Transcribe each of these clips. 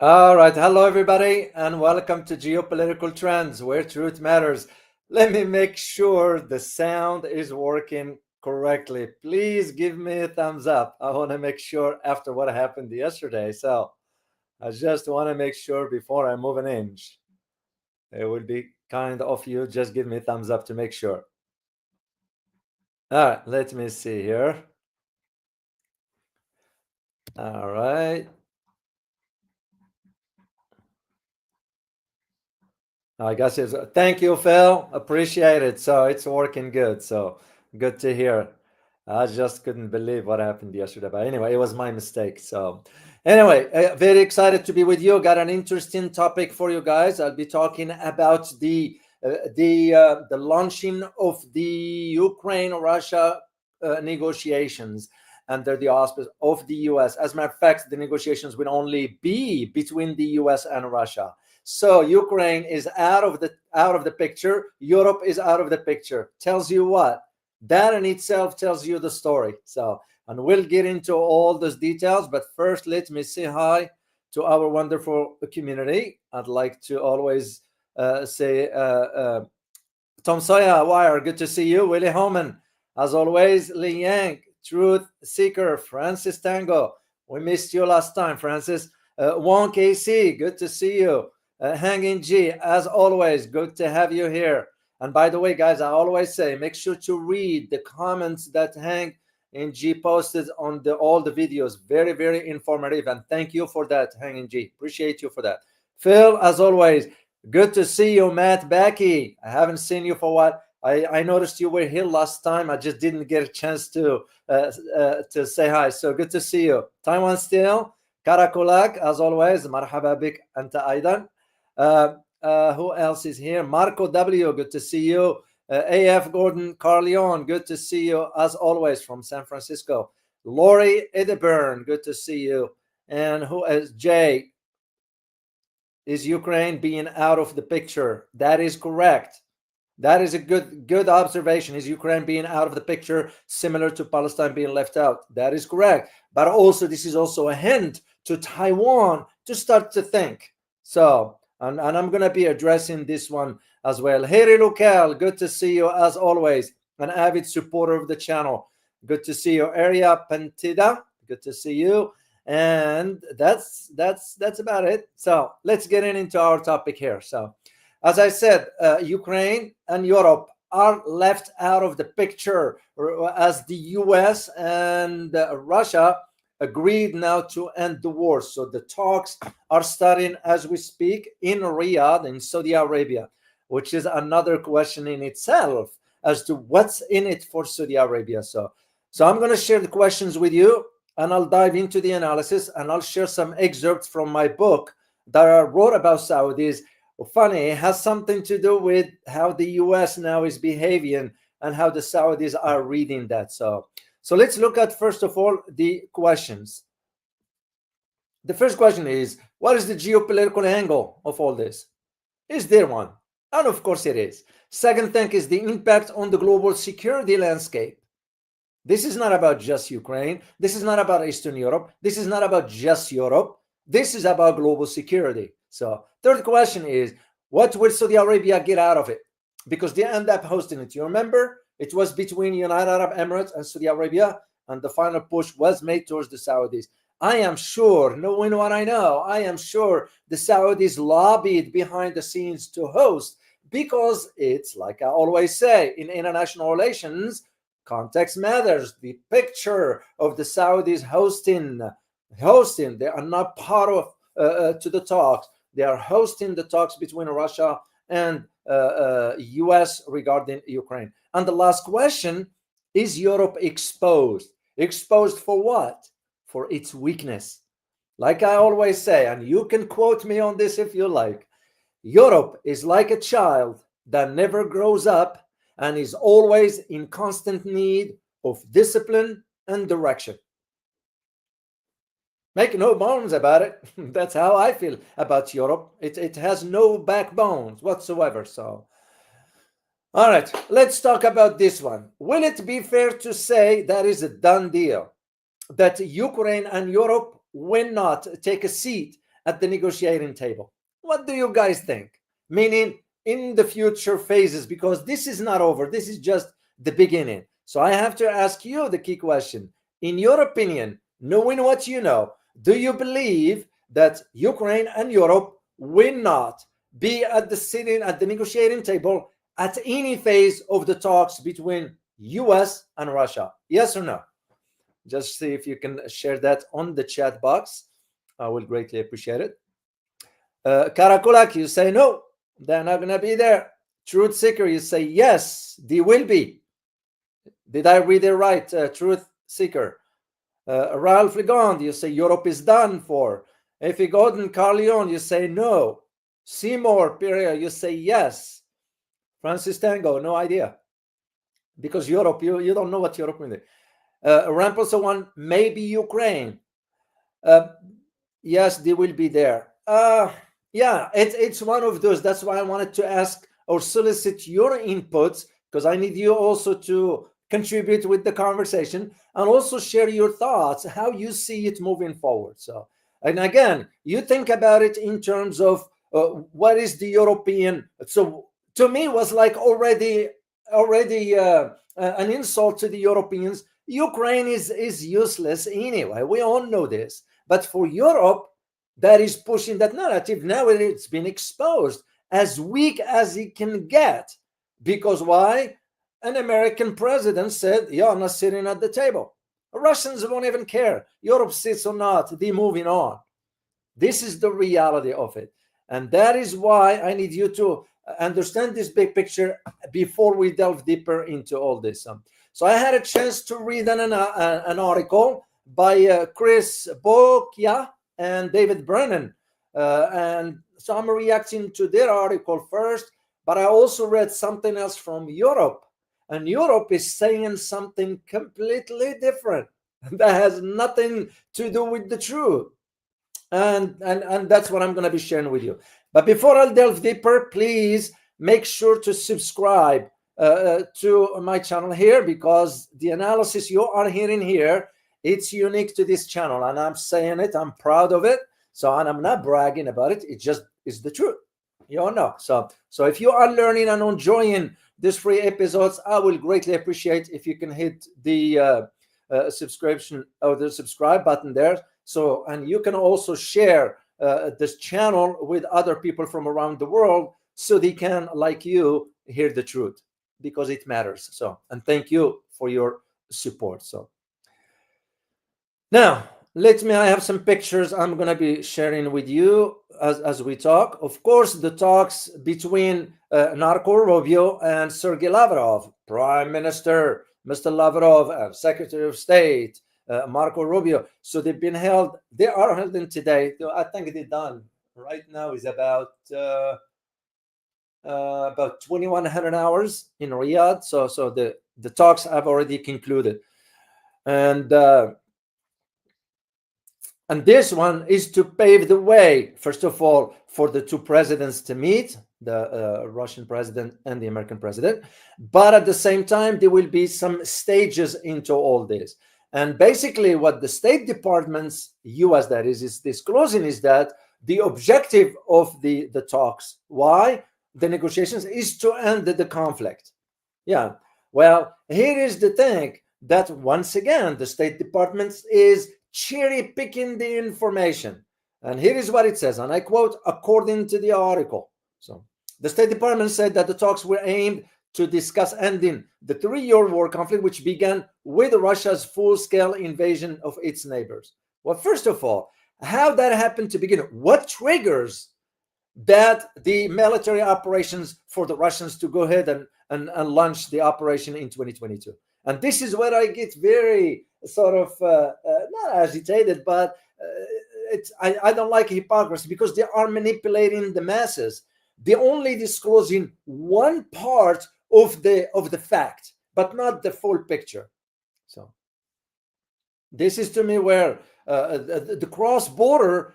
All right. Hello, everybody, and welcome to Geopolitical Trends, where truth matters. Let me make sure the sound is working correctly. Please give me a thumbs up. I want to make sure after what happened yesterday. So I just want to make sure before I move an inch. It would be kind of you. Just give me a thumbs up to make sure. All right. Let me see here. All right. I guess it's thank you, Phil. Appreciate it. So it's working good. So good to hear. I just couldn't believe what happened yesterday. But anyway, it was my mistake. So anyway, very excited to be with you. Got an interesting topic for you guys. I'll be talking about the launching of the Ukraine-Russia negotiations under the auspices of the U.S. As a matter of fact, the negotiations will only be between the U.S. and Russia. So Ukraine is out of the picture. Europe is out of the picture. Tells you what? That in itself tells you the story. So, and we'll get into all those details. But first, let me say hi to our wonderful community. I'd like to always say Tom Sawyer, Wire, good to see you. Willie Holman, as always. Lee Yang, Truth Seeker, Francis Tango. We missed you last time, Francis. Wong KC, good to see you. Hanging G, as always, good to have you here. And by the way, guys, I always say, make sure to read the comments that Hang and G posted on all the videos. Very, very informative. And thank you for that, Hang and G. Appreciate you for that. Phil, as always, good to see you, Matt Backy. I haven't seen you for a while. I noticed you were here last time. I just didn't get a chance to say hi. So good to see you. Taiwan Steel, Karakulak, as always. Marhaba bik anta aidan. Who else is here? Marco W, good to see you. AF Gordon Carleon, good to see you as always from San Francisco. Lori Edeburn, good to see you. And who is Jay? Is Ukraine being out of the picture? That is correct. That is a good observation. Is Ukraine being out of the picture, similar to Palestine being left out? That is correct. But also, this is also a hint to Taiwan to start to think. So, and I'm going to be addressing this one as well. Harry Lucal, good to see you as always. An avid supporter of the channel. Good to see you. Area Pentida, good to see you. And that's about it. So let's get into our topic here. So, as I said, Ukraine and Europe are left out of the picture as the US and Russia agreed now to end the war. So the talks are starting as we speak in Riyadh, in Saudi Arabia, which is another question in itself as to what's in it for Saudi Arabia. So I'm going to share the questions with you, and I'll dive into the analysis, and I'll share some excerpts from my book that I wrote about Saudis. Funny, it has something to do with how the US now is behaving and how the Saudis are reading that. So let's look at, first of all, the questions. The first question is, what is the geopolitical angle of all this? Is there one? And of course it is. Second thing is the impact on the global security landscape. This is not about just Ukraine. This is not about Eastern Europe. This is not about just Europe. This is about global security. So third question is, what will Saudi Arabia get out of it? Because they end up hosting it. You remember? It was between United Arab Emirates and Saudi Arabia, and the final push was made towards the Saudis. I am sure, knowing what I know, I am sure the Saudis lobbied behind the scenes to host, because it's like I always say in international relations, context matters. The picture of the Saudis hosting, they are not part of to the talks. They are hosting the talks between Russia and US regarding Ukraine. And the last question, is Europe exposed? Exposed for what? For its weakness. Like I always say, and you can quote me on this if you like, Europe is like a child that never grows up and is always in constant need of discipline and direction. Make no bones about it. That's how I feel about Europe. It has no backbones whatsoever. So, all right, let's talk about this one. Will it be fair to say that is a done deal, that Ukraine and Europe will not take a seat at the negotiating table. What do you guys think? Meaning in the future phases, because this is not over. This is just the beginning. So I have to ask you the key question. In your opinion, knowing what you know, do you believe that Ukraine and Europe will not be at the negotiating table at any phase of the talks between US and Russia? Yes or no? Just see if you can share that on the chat box. I will greatly appreciate it. Karakulak, you say no, they're not going to be there. Truth Seeker, you say yes, they will be. Did I read it right, Truth Seeker? Ralph Legond, you say Europe is done for. Effie Gordon Carleon, you say no. Seymour Pereira, you say yes. Francis Tango, no idea. Because Europe, you don't know what Europe means. Ramples one, maybe Ukraine. Yes, they will be there. Yeah, it's one of those. That's why I wanted to ask or solicit your inputs, because I need you also to contribute with the conversation and also share your thoughts, how you see it moving forward. So, and again, you think about it in terms of what is the European. So to me, it was like already an insult to the Europeans. Ukraine is useless anyway. We all know this. But for Europe, that is pushing that narrative. Now it's been exposed as weak as it can get. Because why? An American president said, you're not sitting at the table. Russians won't even care. Europe sits or not. They're moving on. This is the reality of it. And that is why I need you to understand this big picture before we delve deeper into all this. So I had a chance to read an article by Chris Bokia and David Brennan. And so I'm reacting to their article first, but I also read something else from Europe. And Europe is saying something completely different that has nothing to do with the truth. And that's what I'm going to be sharing with you. But before I delve deeper, please make sure to subscribe to my channel here, because the analysis you are hearing here, it's unique to this channel, and I'm saying it, I'm proud of it. So, and I'm not bragging about it, it just is the truth. You all know. So if you are learning and enjoying these free episodes, I will greatly appreciate if you can hit the subscription or the subscribe button there. So, and you can also share this channel with other people from around the world, so they can, like you, hear the truth, because it matters. So, and thank you for your support. So now, I have some pictures I'm going to be sharing with you as we talk. Of course, the talks between Marco Rubio and Sergei Lavrov, Prime Minister, Mr. Lavrov, Secretary of State, Marco Rubio. So they are held in today. I think they're done. Right now is about 2,100 hours in Riyadh. So the talks have already concluded. And this one is to pave the way, first of all, for the two presidents to meet, the Russian president and the American president. But at the same time, there will be some stages into all this. And basically what the State Department's, US that is disclosing, is that the objective of the talks, why the negotiations, is to end the conflict. Yeah. Well, here is the thing, that once again, the State Department is cherry picking the information. And here is what it says, and I quote, according to the article. So the State Department said that the talks were aimed to discuss ending the 3-year war conflict, which began with Russia's full-scale invasion of its neighbors. Well, first of all, how that happened to begin? What triggers that the military operations for the Russians to go ahead and launch the operation in 2022? And this is where I get very sort of not agitated, but I don't like hypocrisy, because they are manipulating the masses. They're only disclosing one part of the fact, but not the full picture. So this is, to me, where the cross-border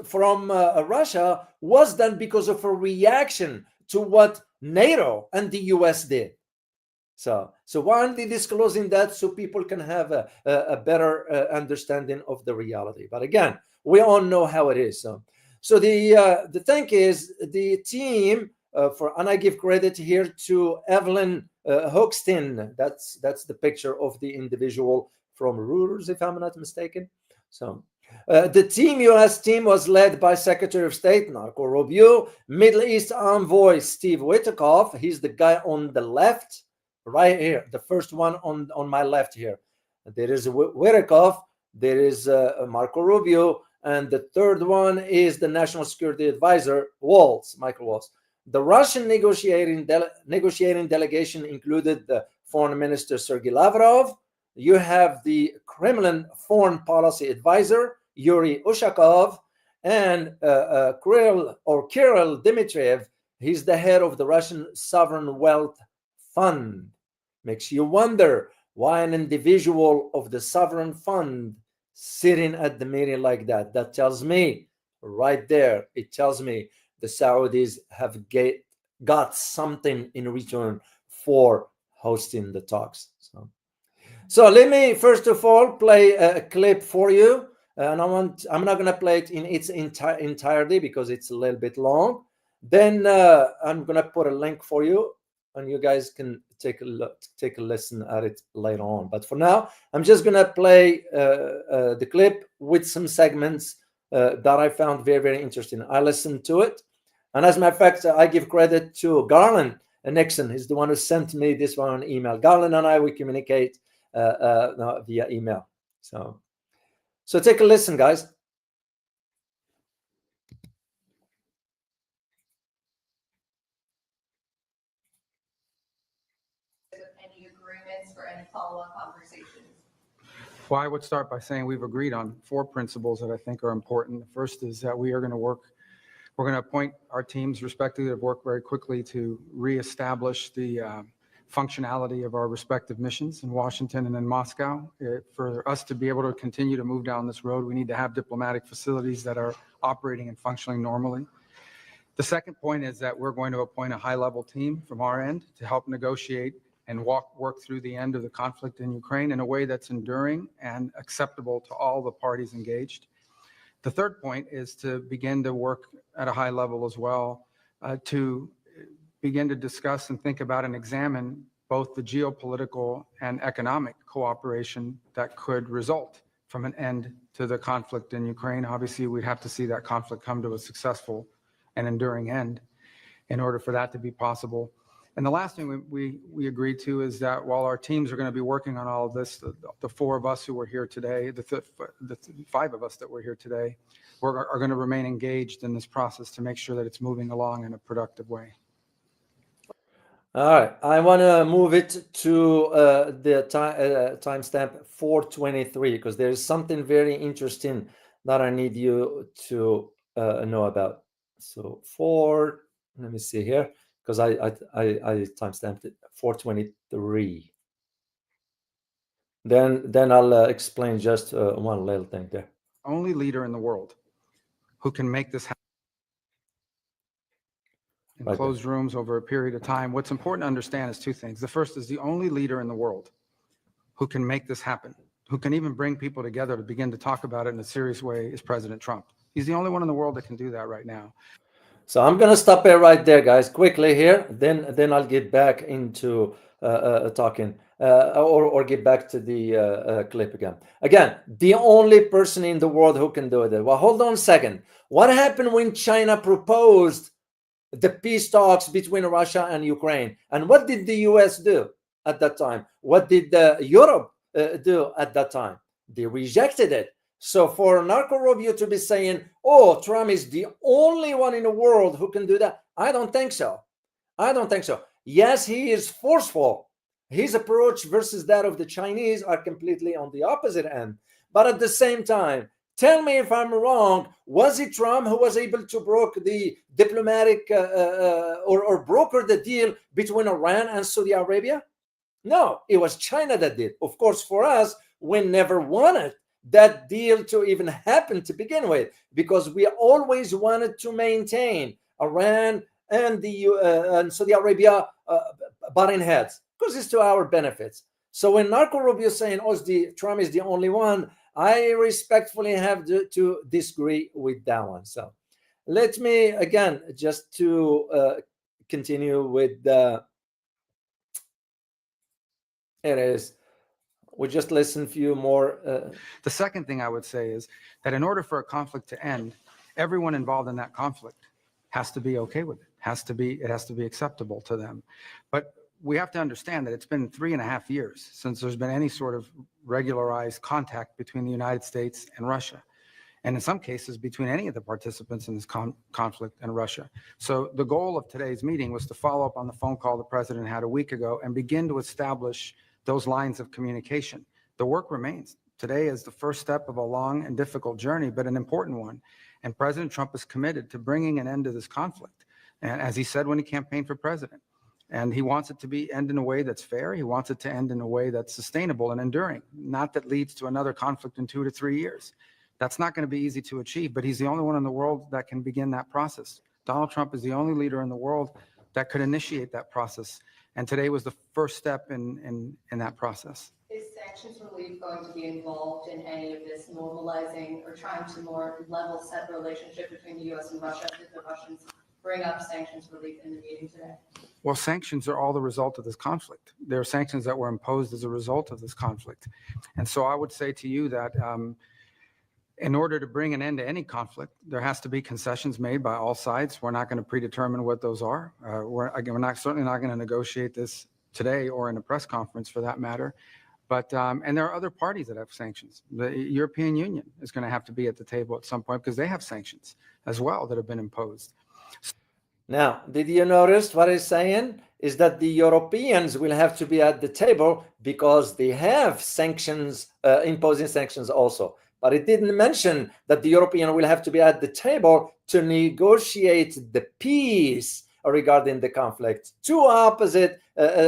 from Russia was done because of a reaction to what NATO and the US did. So why aren't they disclosing that, so people can have a better understanding of the reality? But again, we all know how it is. So So the thing is, the team and I give credit here to Evelyn Hoeksteen. That's the picture of the individual from Reuters, if I'm not mistaken. So the team, U.S. team, was led by Secretary of State Marco Rubio, Middle East envoy Steve Witkoff. He's the guy on the left, right here, the first one on my left here. There is Witkoff, there is Marco Rubio, and the third one is the National Security Advisor, Michael Waltz. The Russian negotiating delegation included the Foreign Minister Sergei Lavrov. You have the Kremlin Foreign Policy Advisor, Yuri Ushakov, and Kirill Dmitriev. He's the head of the Russian Sovereign Wealth Fund. Makes you wonder why an individual of the Sovereign Fund sitting at the meeting like that. That tells me right there, it tells me the Saudis have got something in return for hosting the talks. So let me first of all play a clip for you, and I'm not going to play it in its entirety because it's a little bit long. Then I'm going to put a link for you, and you guys can take a listen at it later on. But for now, I'm just going to play the clip with some segments that I found very, very interesting. I listened to it, and as a matter of fact, I give credit to Garland Nixon. He's the one who sent me this one on email. Garland and I, we communicate via email. So take a listen, guys. Any agreements for any follow-up conversations? Well, I would start by saying we've agreed on 4 principles that I think are important. The first is that we're going to appoint our teams respectively to work very quickly to reestablish the functionality of our respective missions in Washington and in Moscow. For us to be able to continue to move down this road, we need to have diplomatic facilities that are operating and functioning normally. The second point is that we're going to appoint a high-level team from our end to help negotiate and work through the end of the conflict in Ukraine in a way that's enduring and acceptable to all the parties engaged. The third point is to begin to work at a high level as well, to begin to discuss and think about and examine both the geopolitical and economic cooperation that could result from an end to the conflict in Ukraine. Obviously, we'd have to see that conflict come to a successful and enduring end in order for that to be possible. And the last thing we agreed to is that while our teams are going to be working on all of this, the 4 of us who were here today, the 5 of us that were here today, are going to remain engaged in this process to make sure that it's moving along in a productive way. All right, I want to move it to the timestamp 4:23 because there is something very interesting that I need you to know about. So let me see here, because I timestamped it 4:23. Then I'll explain just one little thing there. Only leader in the world who can make this happen in closed rooms over a period of time. What's important to understand is 2 things. The first is the only leader in the world who can make this happen, who can even bring people together to begin to talk about it in a serious way, is President Trump. He's the only one in the world that can do that right now. So I'm going to stop it right there, guys, quickly here. Then I'll get back into talking or get back to the clip again. Again, the only person in the world who can do it. Well, hold on a second. What happened when China proposed the peace talks between Russia and Ukraine? And what did the US do at that time? What did Europe do at that time? They rejected it. So for Marco Rubio to be saying, oh, Trump is the only one in the world who can do that, I don't think so. Yes, he is forceful. His approach versus that of the Chinese are completely on the opposite end. But at the same time, tell me if I'm wrong, was it Trump who was able to broker the diplomatic or broker the deal between Iran and Saudi Arabia? No, it was China that did. Of course, for us, we never wanted that deal to even happen to begin with, because we always wanted to maintain Iran and and Saudi Arabia butting heads, because it's to our benefits. So when Marco Rubio is saying, oh, Trump is the only one, I respectfully have to disagree with that one. So let me again, just to continue with the, it is, we just listen a few more. The second thing I would say is that in order for a conflict to end, everyone involved in that conflict has to be okay with it. It has to be acceptable to them. But we have to understand that it's been 3.5 years since there's been any sort of regularized contact between the United States and Russia, and in some cases between any of the participants in this conflict and Russia. So the goal of today's meeting was to follow up on the phone call the president had a week ago and begin to establish those lines of communication. The work remains. Today is the first step of a long and difficult journey, but an important one. And President Trump is committed to bringing an end to this conflict, and as he said when he campaigned for president. And he wants it to end in a way that's fair. He wants it to end in a way that's sustainable and enduring, not that leads to another conflict in 2 to 3 years. That's not going to be easy to achieve, but he's the only one in the world that can begin that process. Donald Trump is the only leader in the world that could initiate that process. And today was the first step in that process. Is sanctions relief going to be involved in any of this normalizing or trying to more level set relationship between the U.S. and Russia? Did the Russians bring up sanctions relief in the meeting today? Well, sanctions are all the result of this conflict. There are sanctions that were imposed as a result of this conflict. And so I would say to you that in order to bring an end to any conflict, there has to be concessions made by all sides. We're not going to predetermine what those are. We're certainly not going to negotiate this today or in a press conference for that matter. But and there are other parties that have sanctions. The European Union is going to have to be at the table at some point because they have sanctions as well that have been imposed. Now, did you notice what he's saying? Is that the Europeans will have to be at the table because they have sanctions, imposing sanctions also. But it didn't mention that the European will have to be at the table to negotiate the peace regarding the conflict. Two opposite,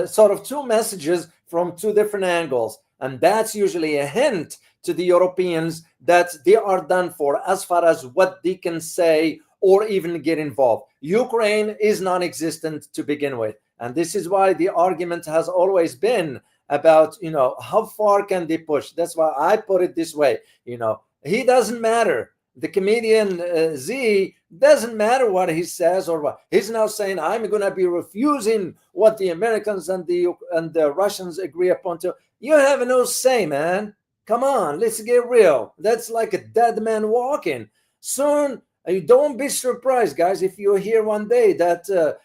sort of two messages from two different angles. And that's usually a hint to the Europeans that they are done for as far as what they can say or even get involved. Ukraine is non-existent to begin with. And this is why the argument has always been about, how far can they push? That's why I put it this way, he doesn't matter. The comedian Z doesn't matter what he says or what. He's now saying, I'm going to be refusing what the Americans and the Russians agree upon. You have no say, man. Come on, let's get real. That's like a dead man walking. Soon, don't be surprised, guys, if you hear one day that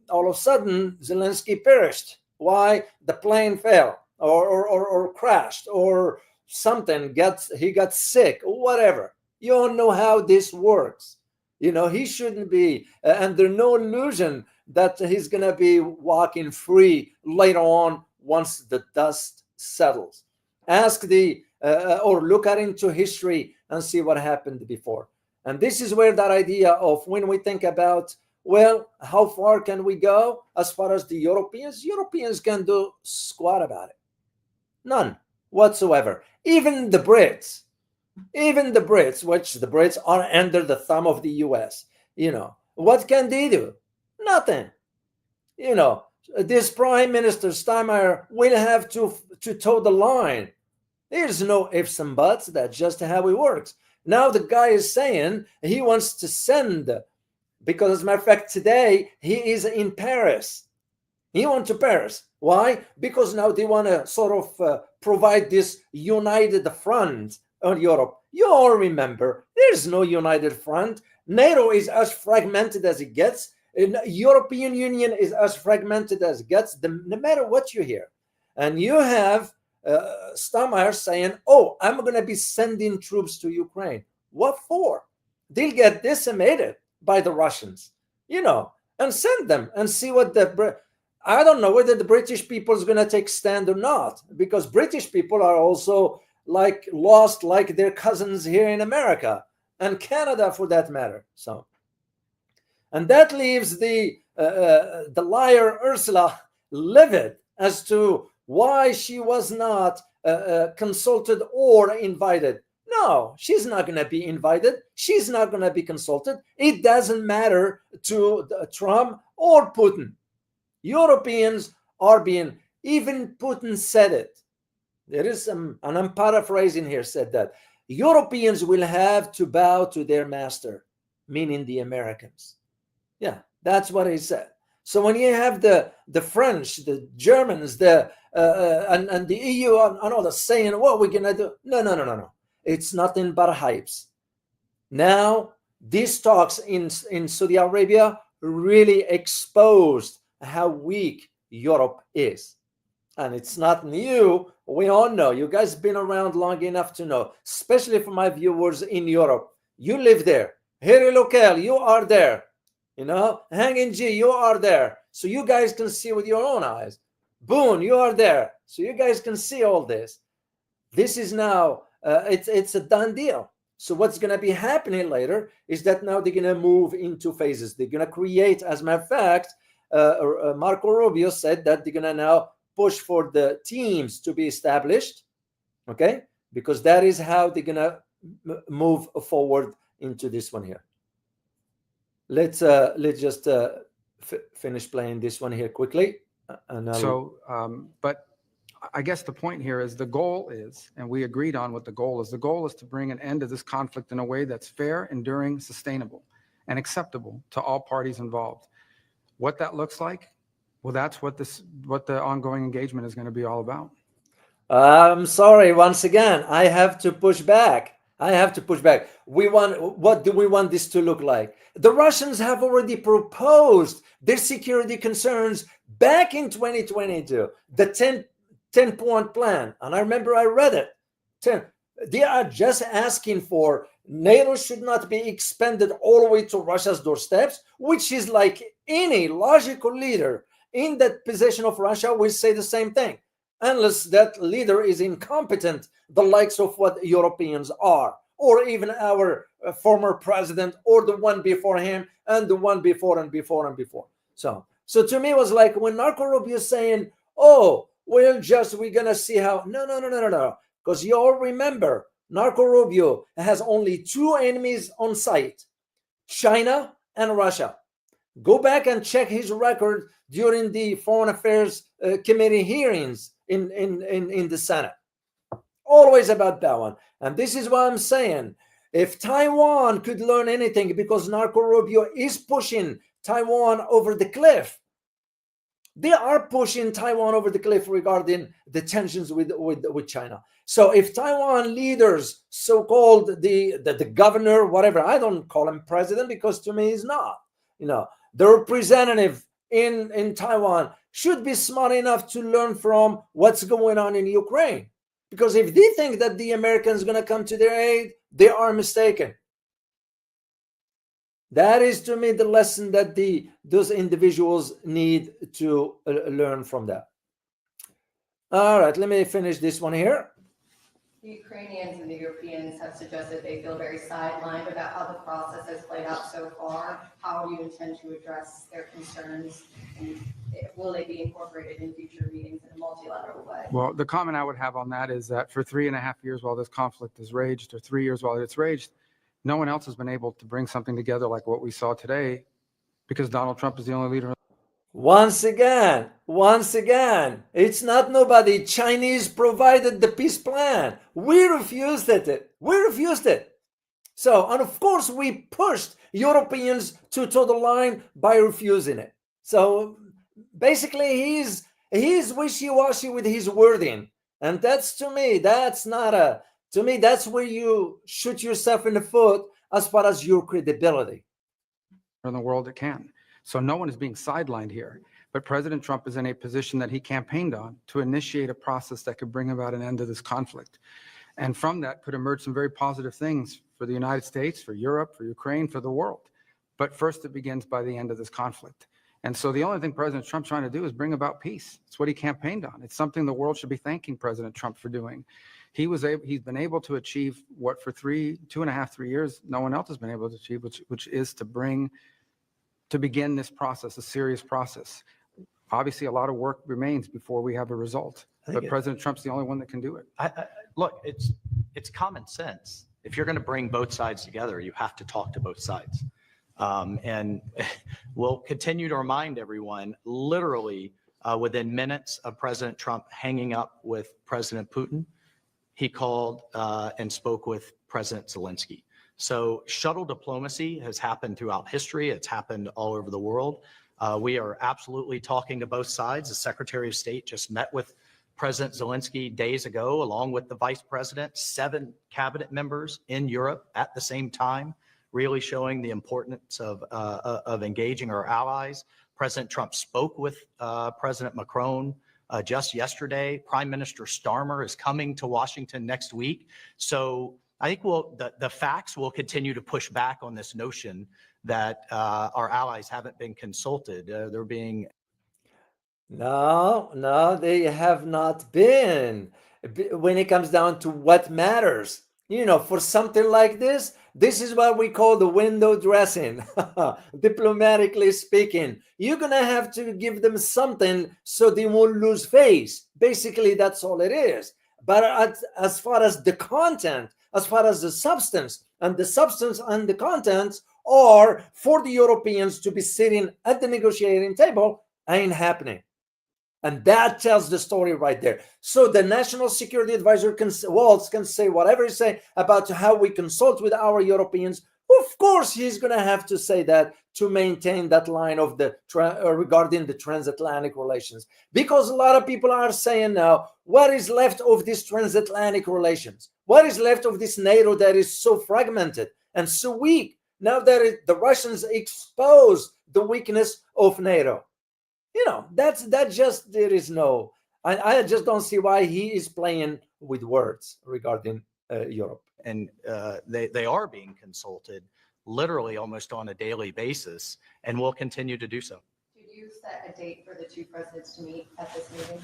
all of a sudden Zelensky perished. Why? The plane fell or crashed or something. He got sick or whatever. You don't know how this works. He shouldn't be under no illusion that he's going to be walking free later on once the dust settles. Ask or look into history and see what happened before. And this is where that idea of when we think about, well, how far can we go as far as the Europeans? Europeans can do squat about it. None whatsoever. Even the Brits, which the Brits are under the thumb of the US, what can they do? Nothing. This Prime Minister Steinmeier will have to toe the line. There's no ifs and buts. That's just how it works. Now the guy is saying he wants to send, because as a matter of fact, today he is in Paris. He went to Paris. Why? Because now they want to sort of provide this united front on Europe. You all remember, there's no united front. NATO is as fragmented as it gets. The European Union is as fragmented as it gets, no matter what you hear. And you have Steinmeier saying, I'm going to be sending troops to Ukraine. What for? They'll get decimated by the Russians, and send them and see what I don't know whether the British people is going to take stand or not, because British people are also lost like their cousins here in America and Canada for that matter. So, and that leaves the liar Ursula livid as to why she was not consulted or invited. No, she's not going to be invited. She's not going to be consulted. It doesn't matter to Trump or Putin. Europeans are being, even Putin said it. There is and I'm paraphrasing here, said that Europeans will have to bow to their master. meaning the Americans. Yeah, that's what he said. So when you have the French, the Germans, and the EU and all the saying, what we're gonna do? No. It's nothing but hypes. Now these talks in Saudi Arabia really exposed how weak Europe is. And it's not new. We all know. You guys been around long enough to know, especially for my viewers in Europe. You live there. Harry Local, you are there. You know, Hanging G, you are there. So you guys can see with your own eyes. Boone, you are there. So you guys can see all this. This is now, it's a done deal. So what's going to be happening later is that now they're going to move into phases. They're going to create, as a matter of fact, Marco Rubio said that they're going to now push for the teams to be established, okay? Because that is how they're going to move forward into this one here. Let's just finish playing this one here quickly. But I guess the point here is the goal is, and we agreed on what the goal is to bring an end to this conflict in a way that's fair, enduring, sustainable, and acceptable to all parties involved. What that looks like, well, that's what the ongoing engagement is going to be all about. I'm sorry, once again, I have to push back. What do we want this to look like? The Russians have already proposed their security concerns back in 2022, the 10-point plan. And I remember I read it. They are just asking for NATO should not be expanded all the way to Russia's doorsteps, which is like any logical leader in that position of Russia will say the same thing, unless that leader is incompetent, the likes of what Europeans are, or even our former president, or the one before him, and the one before and before and before. So to me, it was like when Marco Rubio is saying, oh, we're gonna see how. No. Because you all remember, Marco Rubio has only two enemies on sight, China and Russia. Go back and check his record during the Foreign Affairs Committee hearings in the Senate. Always about that one. And this is what I'm saying. If Taiwan could learn anything, because Marco Rubio is pushing Taiwan over the cliff, they are pushing Taiwan over the cliff regarding the tensions with China. So if Taiwan leaders, so-called the governor, whatever, I don't call him president because to me he's not, the representative in Taiwan should be smart enough to learn from what's going on in Ukraine. Because if they think that the Americans are going to come to their aid, they are mistaken. That is, to me, the lesson that those individuals need to learn from that. All right, let me finish this one here. The Ukrainians and the Europeans have suggested they feel very sidelined about how the process has played out so far. How do you intend to address their concerns? And will they be incorporated in future meetings in a multilateral way? Well, the comment I would have on that is that for 3.5 years while this conflict has raged, or 3 years while it's raged, no one else has been able to bring something together like what we saw today, because Donald Trump is the only leader. Once again, it's not nobody. Chinese provided the peace plan. We refused it. So, and of course, we pushed Europeans to the line by refusing it. So basically, he's wishy-washy with his wording. And that's, to me, that's where you shoot yourself in the foot as far as your credibility. In the world it can. So no one is being sidelined here. But President Trump is in a position that he campaigned on to initiate a process that could bring about an end to this conflict. And from that could emerge some very positive things for the United States, for Europe, for Ukraine, for the world. But first, it begins by the end of this conflict. And so the only thing President Trump's trying to do is bring about peace. It's what he campaigned on. It's something the world should be thanking President Trump for doing. He's been able to achieve what for 2.5, 3 years, no one else has been able to achieve, which is to begin this process, a serious process. Obviously, a lot of work remains before we have a result, but President Trump's the only one that can do it. Look, it's common sense. If you're going to bring both sides together, you have to talk to both sides. And we'll continue to remind everyone, literally within minutes of President Trump hanging up with President Putin, he called and spoke with President Zelensky. So shuttle diplomacy has happened throughout history. It's happened all over the world. We are absolutely talking to both sides. The Secretary of State just met with President Zelensky days ago, along with the Vice President, 7 cabinet members in Europe at the same time, really showing the importance of engaging our allies. President Trump spoke with President Macron just yesterday. Prime Minister Starmer is coming to Washington next week. So I think the facts will continue to push back on this notion that our allies haven't been consulted. They're being. No, they have not been. When it comes down to what matters, for something like this is what we call the window dressing. Diplomatically speaking, you're going to have to give them something so they won't lose face. Basically, that's all it is. But as far as the content, as far as the substance and the contents are for the Europeans to be sitting at the negotiating table, ain't happening. And that tells the story right there. So the National Security Advisor, Waltz, can say whatever he say about how we consult with our Europeans. Of course, he's going to have to say that to maintain that line of regarding the transatlantic relations. Because a lot of people are saying now, what is left of these transatlantic relations? What is left of this NATO that is so fragmented and so weak? Now that the Russians expose the weakness of NATO. There is no, I just don't see why he is playing with words regarding Europe. And they are being consulted literally almost on a daily basis, and will continue to do so. Did you set a date for the 2 presidents to meet at this meeting?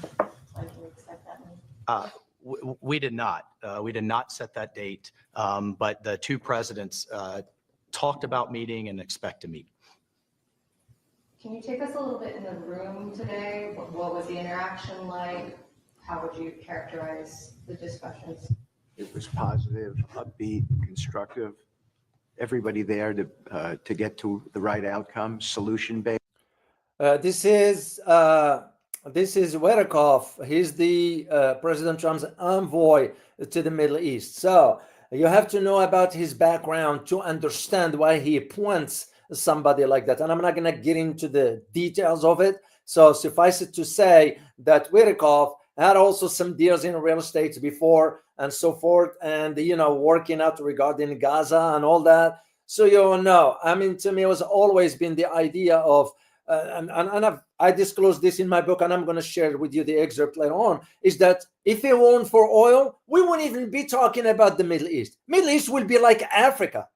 When can we expect that meeting? We did not. We did not set that date, but the 2 presidents talked about meeting and expect to meet. Can you take us a little bit in the room today? What was the interaction like? How would you characterize the discussions? It was positive, upbeat, constructive. Everybody there to get to the right outcome, solution-based. This is Werakov. He's the President Trump's envoy to the Middle East. So you have to know about his background to understand why he appoints somebody like that. And I'm not going to get into the details of it. So suffice it to say that Werakov had also some deals in real estate before and so forth, and working out regarding Gaza and all that. So to me, it was always been the idea of I disclosed this in my book, and I'm going to share with you the excerpt later on, is that if it weren't for oil, we wouldn't even be talking about the Middle East. Middle East will be like Africa,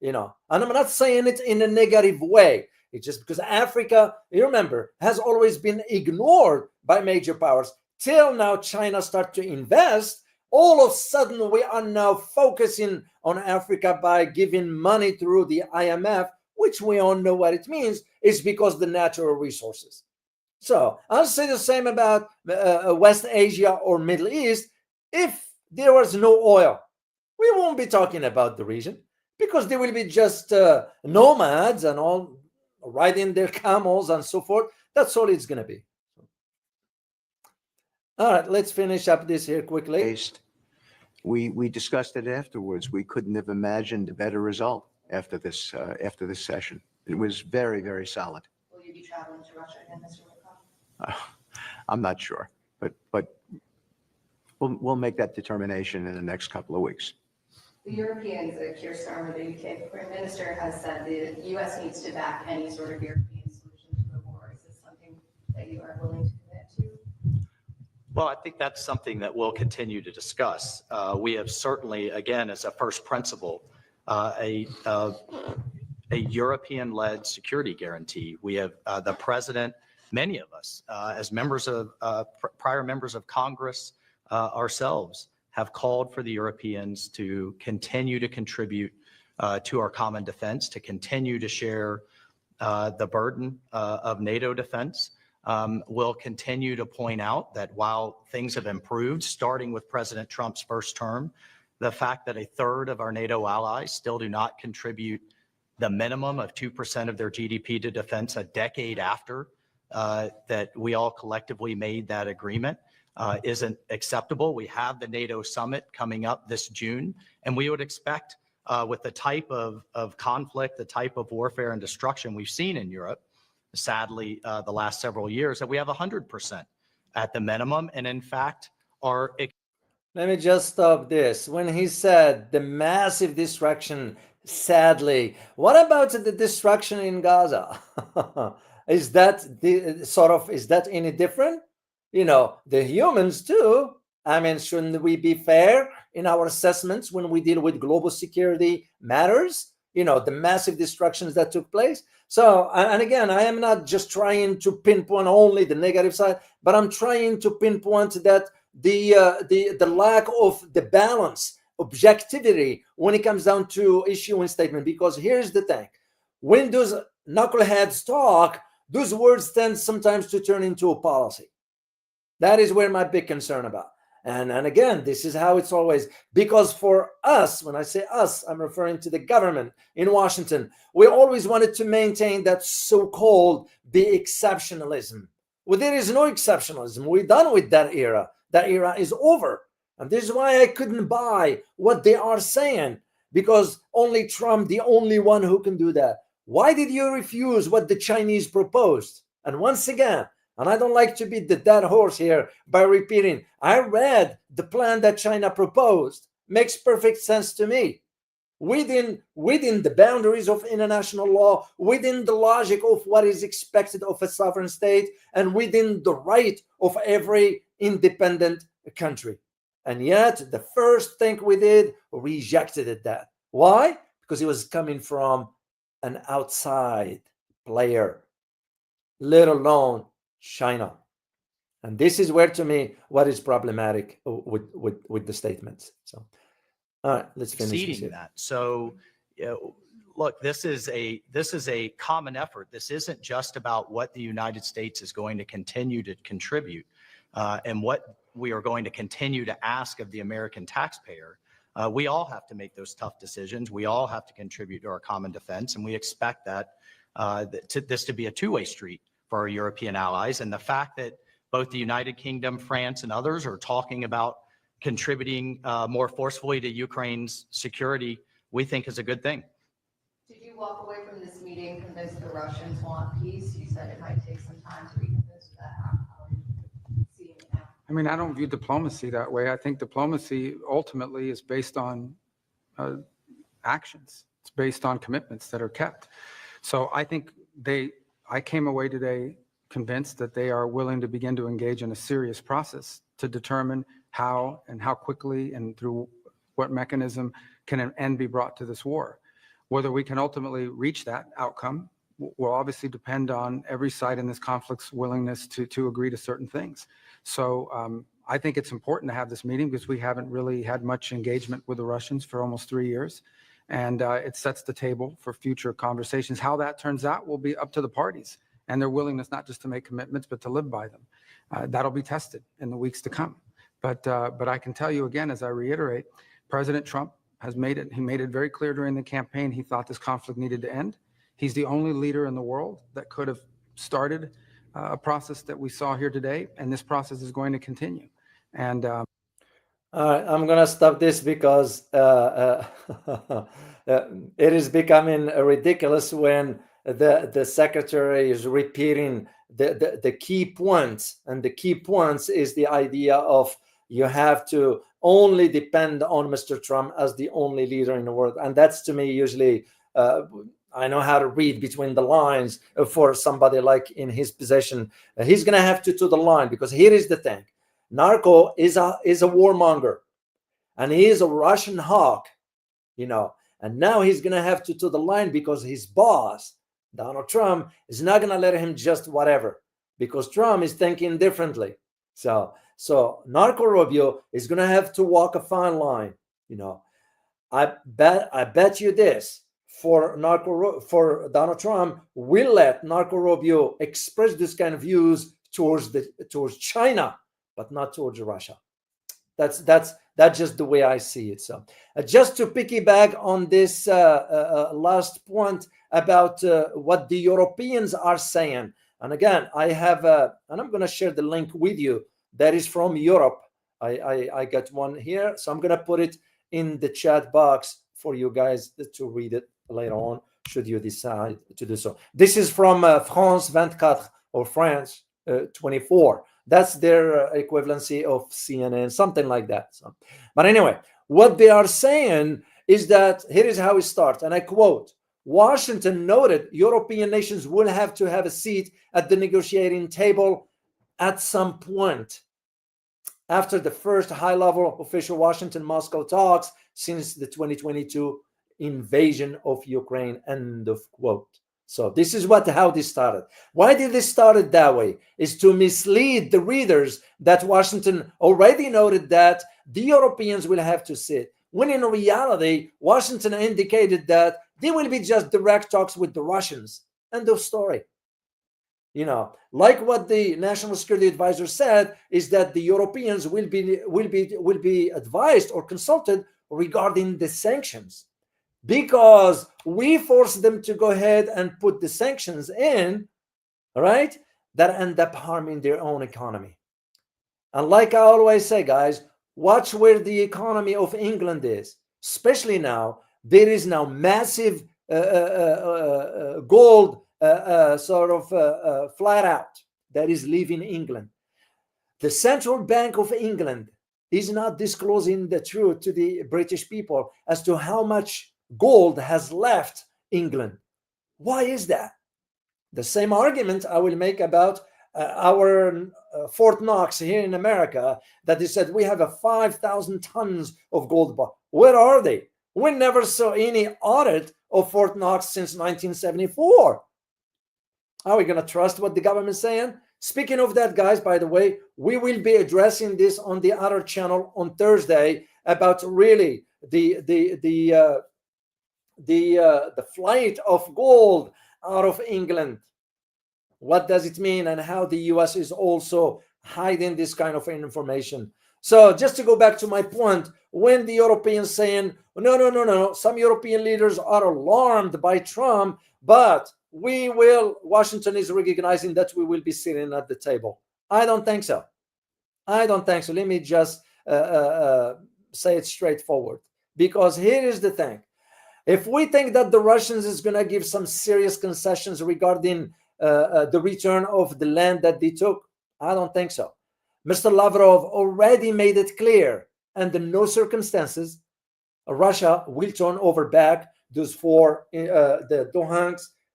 and I'm not saying it in a negative way. It's just because Africa, you remember, has always been ignored by major powers till now China start to invest. All of a sudden, we are now focusing on Africa by giving money through the IMF, which we all know what it means. It's because the natural resources. So I'll say the same about West Asia or Middle East. If there was no oil, we won't be talking about the region, because they will be just nomads and all riding their camels and so forth. That's all it's going to be. All right, let's finish up this here quickly. We discussed it afterwards. We couldn't have imagined a better result after this session. It was very, very solid. Will you be traveling to Russia again, Mr. Wickoff? I'm not sure, but we'll make that determination in the next couple of weeks. The Europeans, Keir Starmer, the UK Prime Minister, has said the U.S. needs to back any sort of European solution to the war. Is this something that you are willing to commit to? Well, I think that's something that we'll continue to discuss. We have certainly, again, as a first principle, a European-led security guarantee. We have the president, many of us, as members of prior members of Congress ourselves, have called for the Europeans to continue to contribute to our common defense, to continue to share the burden of NATO defense. We'll continue to point out that while things have improved, starting with President Trump's first term, the fact that a third of our NATO allies still do not contribute the minimum of 2% of their GDP to defense a decade after that we all collectively made that agreement isn't acceptable. We have the NATO summit coming up this June, and we would expect with the type of conflict, the type of warfare and destruction we've seen in Europe, sadly, the last several years, that we have 100% at the minimum. And in fact, are Let me just stop this. When he said the massive destruction, sadly, what about the destruction in Gaza? Is that is that any different? The humans too. I mean, shouldn't we be fair in our assessments when we deal with global security matters? The massive destructions that took place. So, and again, I am not just trying to pinpoint only the negative side, but I'm trying to pinpoint that the lack of the balance, objectivity when it comes down to issuing statement. Because here's the thing: when those knuckleheads talk, those words tend sometimes to turn into a policy. That is where my big concern about. And again, this is how it's always, because for us, when I say us, I'm referring to the government in Washington. We always wanted to maintain that so-called the exceptionalism. Well, there is no exceptionalism. We're done with that era. That era is over. And this is why I couldn't buy what they are saying, because only Trump, the only one who can do that. Why did you refuse what the Chinese proposed? And once again, and I don't like to beat the dead horse here by repeating, I read the plan that China proposed. Makes perfect sense to me. Within the boundaries of international law, within the logic of what is expected of a sovereign state, and within the right of every independent country. And yet, the first thing we did, rejected that. Why? Because it was coming from an outside player, let alone China. And this is where, to me, what is problematic with the statements. So, all right, let's finish exceeding that. So, look, this is a common effort. This isn't just about what the United States is going to continue to contribute and what we are going to continue to ask of the American taxpayer. We all have to make those tough decisions. We all have to contribute to our common defense, and we expect that this to be a two-way street for our European allies. And the fact that both the United Kingdom, France, and others are talking about contributing more forcefully to Ukraine's security, we think is a good thing. Did you walk away from this meeting convinced the Russians want peace? You said it might take some time to be convinced of that. How are you seeing it now? I mean, I don't view diplomacy that way. I think diplomacy ultimately is based on actions. It's based on commitments that are kept. So I think I came away today convinced that they are willing to begin to engage in a serious process to determine how and how quickly and through what mechanism can an end be brought to this war. Whether we can ultimately reach that outcome will obviously depend on every side in this conflict's willingness to agree to certain things. So I think it's important to have this meeting because we haven't really had much engagement with the Russians for almost 3 years. And it sets the table for future conversations. How that turns out will be up to the parties and their willingness not just to make commitments, but to live by them. That'll be tested in the weeks to come. But I can tell you again, as I reiterate, President Trump has made it very clear during the campaign he thought this conflict needed to end. He's the only leader in the world that could have started a process that we saw here today, and this process is going to continue. And all right, I'm going to stop this because it is becoming ridiculous when the secretary is repeating the key points. And the key points is the idea of you have to only depend on Mr. Trump as the only leader in the world. And that's, to me, usually, I know how to read between the lines for somebody like in his position. He's going to have to the line, because here is the thing. Narco is a warmonger, and he is a Russian hawk, and now he's going to have to the line because his boss, Donald Trump, is not going to let him just whatever, because Trump is thinking differently. So Marco Rubio is going to have to walk a fine line. I bet you this, for Donald Trump will let Marco Rubio express this kind of views towards China, but not towards Russia. That's just the way I see it. So just to piggyback on this last point about what the Europeans are saying. And again, I have, and I'm going to share the link with you that is from Europe. I got one here. So I'm going to put it in the chat box for you guys to read it later on, should you decide to do so. This is from France 24 or France 24. That's their equivalency of CNN, something like that. So, but anyway, what they are saying is that here is how it starts, and I quote, Washington noted European nations will have to have a seat at the negotiating table at some point after the first high-level official Washington-Moscow talks since the 2022 invasion of Ukraine, end of quote. So this is how this started. Why did this start that way? Is to mislead the readers that Washington already noted that the Europeans will have to sit, when in reality, Washington indicated that there will be just direct talks with the Russians. End of story. You know, like what the National Security Advisor said, is that the Europeans will be advised or consulted regarding the sanctions, because we forced them to go ahead and put the sanctions in, right, that end up harming their own economy. And like I always say, guys, watch where the economy of England is, especially now. There is now massive gold flat out that is leaving England. The Central Bank of England is not disclosing the truth to the British people as to how much gold has left England. Why is that? The same argument I will make about our Fort Knox here in America, that they said we have 5,000 tons of gold. Where are they? We never saw any audit of Fort Knox since 1974. Are we going to trust what the government's saying? Speaking of that, guys, by the way, we will be addressing this on the other channel on Thursday about really the flight of gold out of England. What does it mean, and how the US is also hiding this kind of information. So just to go back to my point, when the Europeans saying, no, some European leaders are alarmed by Trump, but Washington is recognizing that we will be sitting at the table. I don't think so. Let me just say it straightforward, because here is the thing. If we think that the Russians is going to give some serious concessions regarding the return of the land that they took, I don't think so. Mr. Lavrov already made it clear, under no circumstances Russia will turn over back those four, the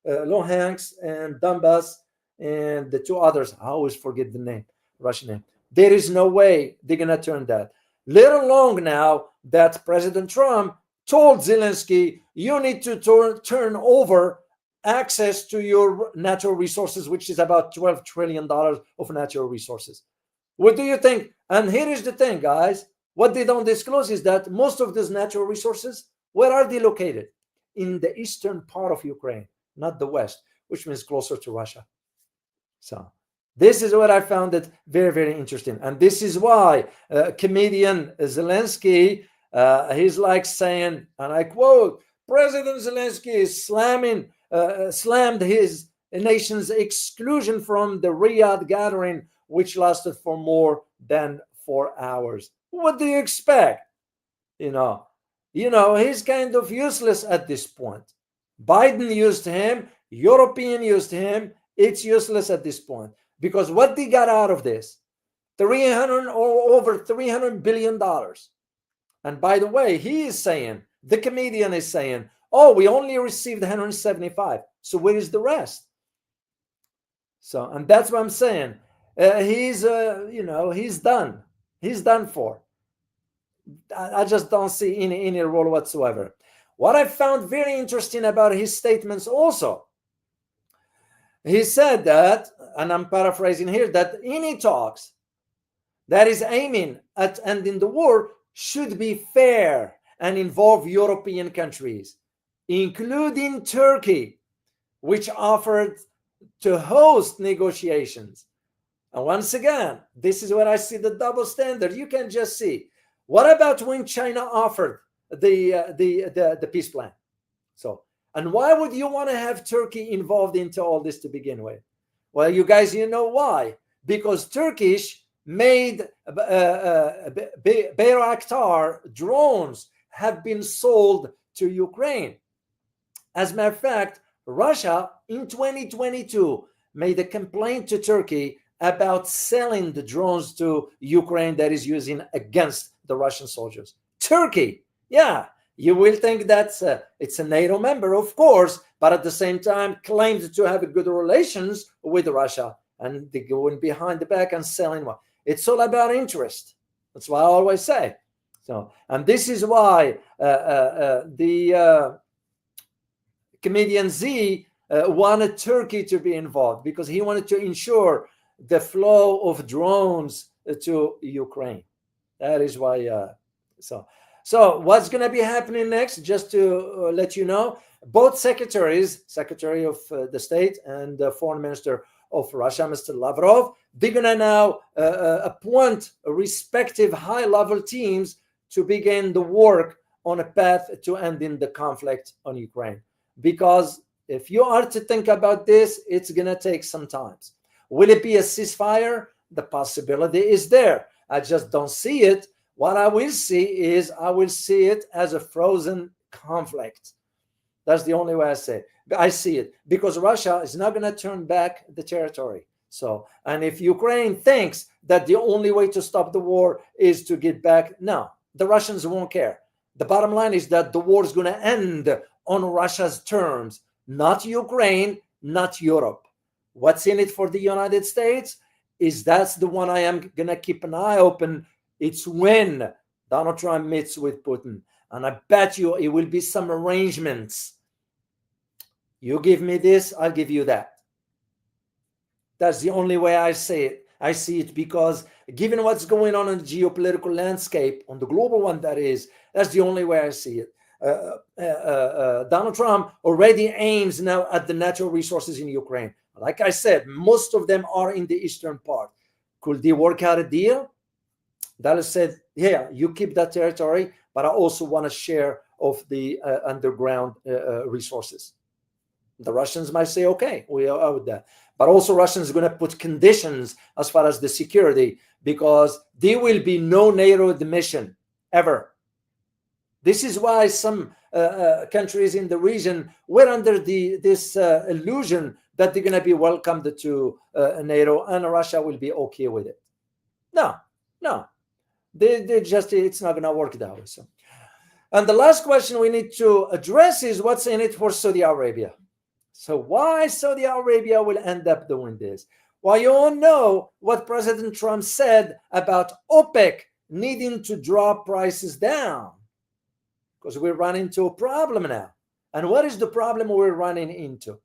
Luhansk and Donbass, and the two others. I always forget the name, Russian name. There is no way they're going to turn that. Let alone now that President Trump told Zelensky, you need to turn over access to your natural resources, which is about $12 trillion of natural resources. What do you think? And here is the thing, guys. What they don't disclose is that most of these natural resources, where are they located? In the eastern part of Ukraine, not the west, which means closer to Russia. So this is what I found it very, very interesting. And this is why comedian Zelensky, he's like saying, and I quote, President Zelensky is slammed his nation's exclusion from the Riyadh gathering, which lasted for more than 4 hours. What do you expect? You know, he's kind of useless at this point. Biden used him, European used him. It's useless at this point, because what they got out of this, over $300 billion. And by the way, the comedian is saying, oh, we only received 175. So where is the rest? So, and that's what I'm saying. He's done. He's done for. I just don't see any role whatsoever. What I found very interesting about his statements also, he said that, and I'm paraphrasing here, that any talks that is aiming at ending the war should be fair and involve European countries, including Turkey, which offered to host negotiations. And once again, this is where I see the double standard. You can just see. What about when China offered the peace plan? So, and why would you want to have Turkey involved into all this to begin with? Well, you guys, you know why? Because Turkish made Bayraktar drones have been sold to Ukraine. As a matter of fact, Russia in 2022 made a complaint to Turkey about selling the drones to Ukraine that is using against the Russian soldiers. Turkey, yeah, you will think that's it's a NATO member, of course, but at the same time claimed to have a good relations with Russia, and they going behind the back and selling one. It's all about interest. That's what I always say. So, and this is why the comedian Z wanted Turkey to be involved, because he wanted to ensure the flow of drones to Ukraine. That is why. So what's going to be happening next? Just to let you know, both secretaries, Secretary of the State and Foreign Minister of Russia, Mr. Lavrov, they're going to now appoint respective high-level teams to begin the work on a path to ending the conflict on Ukraine. Because if you are to think about this, it's going to take some time. Will it be a ceasefire? The possibility is there. I just don't see it. What I will see is I will see it as a frozen conflict. That's the only way I see it, because Russia is not going to turn back the territory. So, and if Ukraine thinks that the only way to stop the war is to get back, no, the Russians won't care. The bottom line is that the war is going to end on Russia's terms, not Ukraine, not Europe. What's in it for the United States is that's the one I am going to keep an eye open. It's when Donald Trump meets with Putin. And I bet you it will be some arrangements. You give me this, I'll give you that. That's the only way I see it. I see it because given what's going on in the geopolitical landscape, on the global one that is, that's the only way I see it. Donald Trump already aims now at the natural resources in Ukraine. Like I said, most of them are in the eastern part. Could they work out a deal? Dallas said, yeah, you keep that territory, but I also want a share of the underground resources. The Russians might say, okay, we are with that. But also Russians are going to put conditions as far as the security, because there will be no NATO admission ever. This is why some countries in the region were under this illusion that they're going to be welcomed to NATO and Russia will be okay with it. No. They just, it's not going to work that way. So. And the last question we need to address is what's in it for Saudi Arabia. So why Saudi Arabia will end up doing this? Well, you all know what President Trump said about OPEC needing to drop prices down, because we're running into a problem now. And what is the problem we're running into?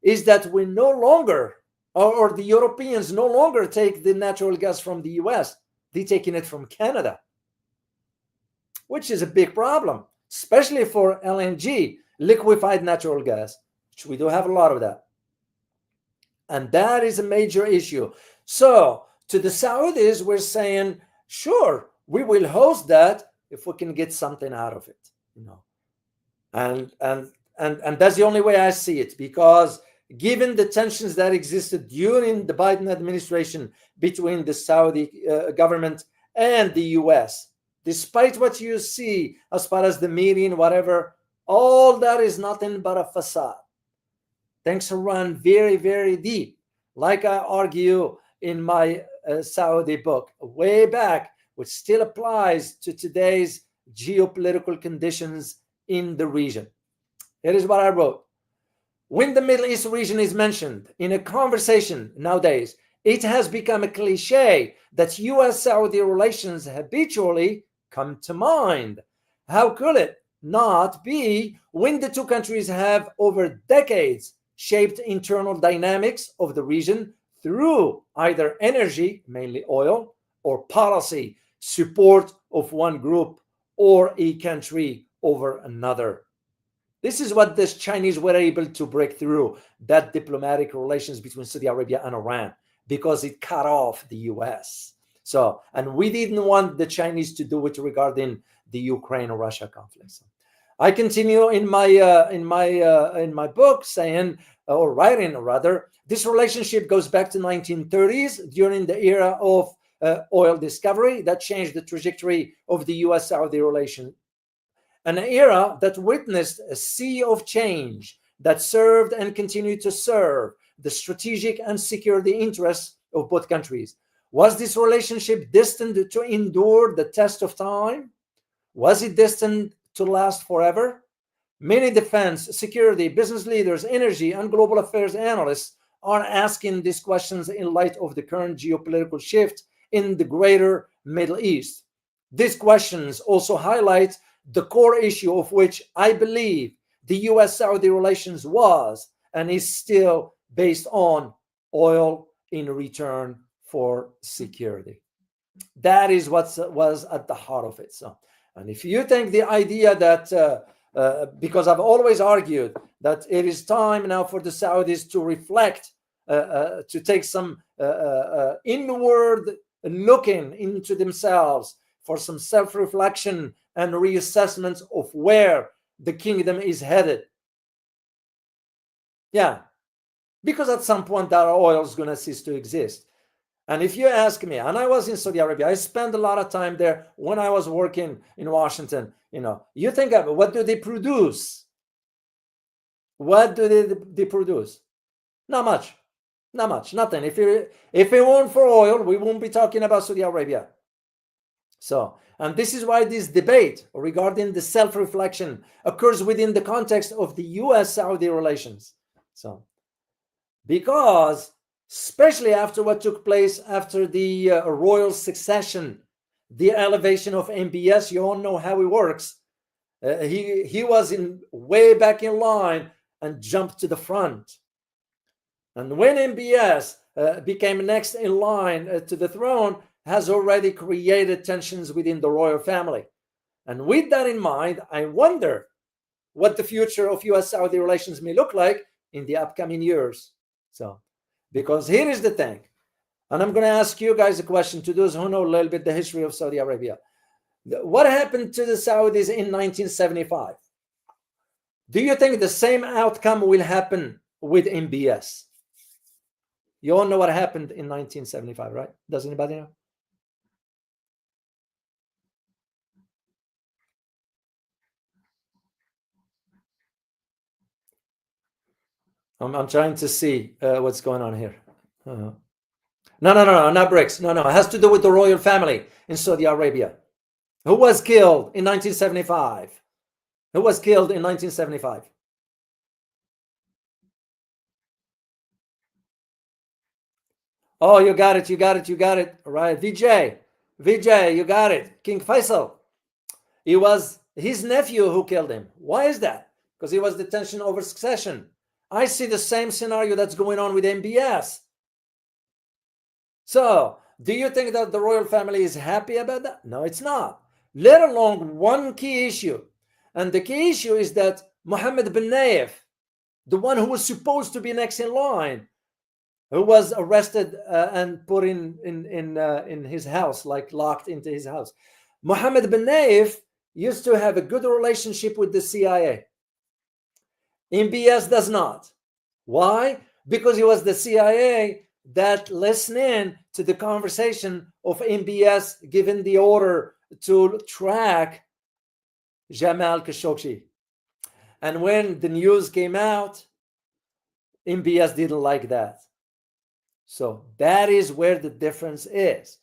Is that we no longer, or the Europeans no longer take the natural gas from the US. They're taking it from Canada, which is a big problem, especially for LNG, liquefied natural gas, which we do have a lot of that. And that is a major issue. So to the Saudis, we're saying, sure, we will host that if we can get something out of it, you know. And that's the only way I see it, because given the tensions that existed during the Biden administration between the Saudi government and the US, despite what you see as far as the meeting, whatever, all that is nothing but a facade. Things run very, very deep. Like I argue in my Saudi book way back, which still applies to today's geopolitical conditions in the region. Here is what I wrote. When the Middle East region is mentioned in a conversation nowadays, it has become a cliche that US-Saudi relations habitually come to mind. How could it not be when the two countries have over decades shaped internal dynamics of the region through either energy, mainly oil, or policy, support of one group or a country over another? This is what the Chinese were able to break through, that diplomatic relations between Saudi Arabia and Iran, because it cut off the US. So, and we didn't want the Chinese to do it regarding the Ukraine-Russia conflict. So I continue in my book saying, or writing rather, this relationship goes back to 1930s during the era of oil discovery that changed the trajectory of the US-Saudi relation. an era that witnessed a sea of change that served and continued to serve the strategic and security interests of both countries. Was this relationship destined to endure the test of time? Was it destined to last forever? Many defense, security, business leaders, energy, and global affairs analysts are asking these questions in light of the current geopolitical shift in the greater Middle East. These questions also highlight the core issue of which I believe the US-Saudi relations was and is still based on oil in return for security. That is what was at the heart of it. So, and if you think the idea that because I've always argued that it is time now for the Saudis to reflect, to take some inward looking into themselves for some self-reflection and reassessment of where the kingdom is headed. Yeah, because at some point that oil is going to cease to exist. And if you ask me, and I was in Saudi Arabia, I spent a lot of time there when I was working in Washington. You think of what do they produce? What do they produce? Not much, nothing. If it weren't for oil, we won't be talking about Saudi Arabia. So, and this is why this debate regarding the self-reflection occurs within the context of the US-Saudi relations. So, because especially after what took place after the royal succession, the elevation of MBS, you all know how it works. He was way back in line and jumped to the front. And when MBS became next in line to the throne, has already created tensions within the royal family. And with that in mind, I wonder what the future of US-Saudi relations may look like in the upcoming years. So, because here is the thing, and I'm going to ask you guys a question, to those who know a little bit the history of Saudi Arabia. What happened to the Saudis in 1975? Do you think the same outcome will happen with MBS? You all know what happened in 1975, right? Does anybody know? I'm trying to see what's going on here. No, not BRICS. No, it has to do with the royal family in Saudi Arabia. Who was killed in 1975? Who was killed in 1975? Oh, you got it. All right, VJ, you got it. King Faisal. It was his nephew who killed him. Why is that? Because he was the tension over succession. I see the same scenario that's going on with MBS. So, do you think that the royal family is happy about that? No, it's not. Let alone one key issue. And the key issue is that Mohammed bin Nayef, the one who was supposed to be next in line, who was arrested and put in his house, like locked into his house. Mohammed bin Nayef used to have a good relationship with the CIA. MBS does not. Why? Because he was the CIA that listened in to the conversation of MBS giving the order to track Jamal Khashoggi. And when the news came out, MBS didn't like that. So that is where the difference is.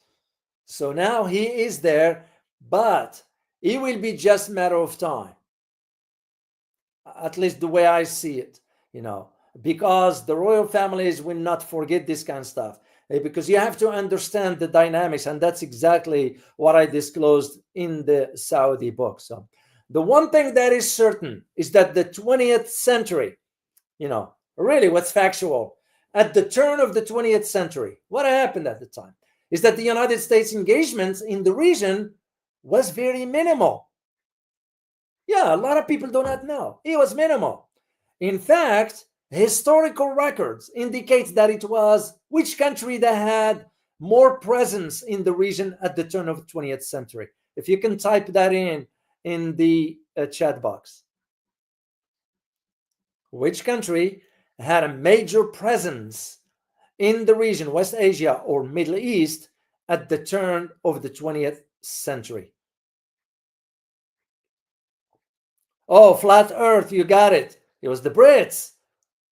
So now he is there, but it will be just a matter of time. At least the way I see it, because the royal families will not forget this kind of stuff. Because you have to understand the dynamics, and that's exactly what I disclosed in the Saudi book. So the one thing that is certain is that the 20th century, really what's factual, at the turn of the 20th century, what happened at the time is that the United States engagements in the region was very minimal. Yeah, a lot of people do not know. It was minimal. In fact, historical records indicate that it was which country that had more presence in the region at the turn of the 20th century. If you can type that in the chat box. Which country had a major presence in the region, West Asia or Middle East, at the turn of the 20th century? Oh, flat earth, you got it. It was the Brits.